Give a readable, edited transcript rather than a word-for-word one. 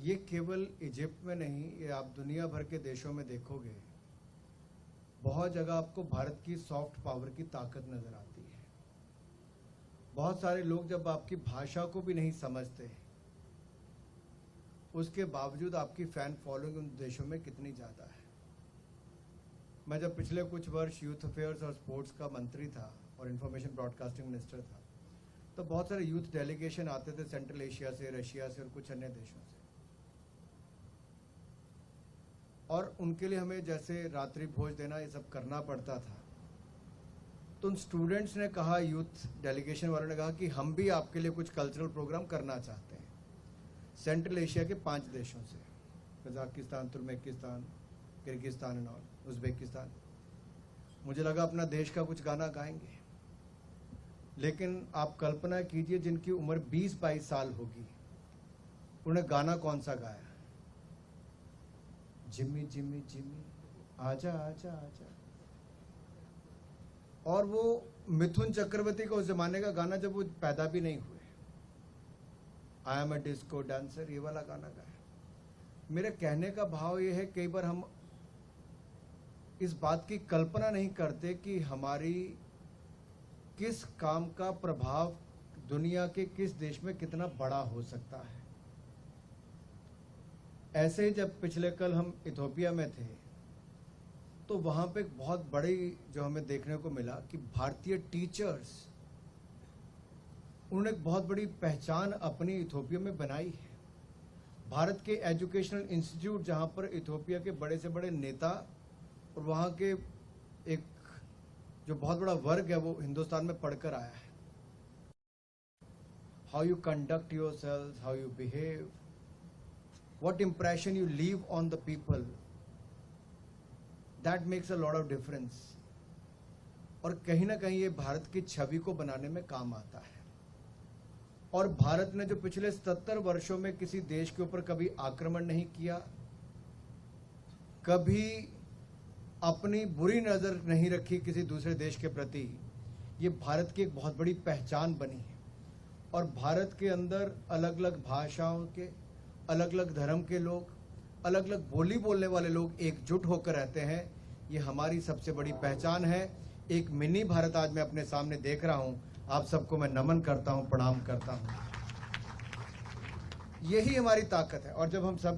ये केवल इजिप्ट में नहीं, ये आप दुनिया भर के देशों में देखोगे, बहुत जगह आपको भारत की सॉफ्ट पावर की ताकत नजर आती है। बहुत सारे लोग जब आपकी भाषा को भी नहीं समझते, उसके बावजूद आपकी फैन फॉलोइंग उन देशों में कितनी ज़्यादा है। मैं जब पिछले कुछ वर्ष यूथ अफेयर्स और स्पोर्ट्स का मंत्री था और इंफॉर्मेशन ब्रॉडकास्टिंग मिनिस्टर था, तो बहुत सारे यूथ डेलीगेशन आते थे सेंट्रल एशिया से, रशिया से और कुछ अन्य देशों से, और उनके लिए हमें जैसे रात्रि भोज देना ये सब करना पड़ता था। तो उन स्टूडेंट्स ने कहा, यूथ डेलीगेशन वालों ने कहा कि हम भी आपके लिए कुछ कल्चरल प्रोग्राम करना चाहते हैं सेंट्रल एशिया के 5 देशों से, कजाकिस्तान, तुर्कमेनिस्तान, किर्गिस्तान और उज़्बेकिस्तान। मुझे लगा अपना देश का कुछ गाना गाएंगे, लेकिन आप कल्पना कीजिए जिनकी उम्र 20-22 साल होगी, उन्हें गाना कौन सा गाया? जिम्मी जिम्मी जिम्मी आजा आजा आजा। और वो मिथुन चक्रवर्ती का उस जमाने का गाना जब वो पैदा भी नहीं हुए, I am a disco dancer, ये वाला गाना गाया। मेरे कहने का भाव ये है, कई बार हम इस बात की कल्पना नहीं करते कि हमारी किस काम का प्रभाव दुनिया के किस देश में कितना बड़ा हो सकता है। ऐसे ही जब पिछले कल हम इथोपिया में थे, तो वहाँ पे एक बहुत बड़ी जो हमें देखने को मिला कि भारतीय टीचर्स, उन्होंने एक बहुत बड़ी पहचान अपनी इथोपिया में बनाई है। भारत के एजुकेशनल इंस्टीट्यूट, जहाँ पर इथोपिया के बड़े से बड़े नेता और वहाँ के एक जो बहुत बड़ा वर्ग है वो हिंदुस्तान में पढ़कर आया है। How you conduct your self, how you behave, what impression you leave on the people, that makes a lot of difference। और कहीं ना कहीं ये भारत की छवि को बनाने में काम आता है। और भारत ने जो पिछले 77 वर्षों में किसी देश के ऊपर कभी आक्रमण नहीं किया, कभी अपनी बुरी नजर नहीं रखी किसी दूसरे देश के प्रति, ये भारत की एक बहुत बड़ी पहचान बनी है। और भारत के अंदर अलग अलग भाषाओं के, अलग अलग धर्म के लोग, अलग अलग बोली बोलने वाले लोग एकजुट होकर रहते हैं। ये हमारी सबसे बड़ी पहचान है। एक मिनी भारत आज मैं अपने सामने देख रहा हूं। आप सबको मैं नमन करता हूं, प्रणाम करता हूं। यही हमारी ताकत है। और जब हम सब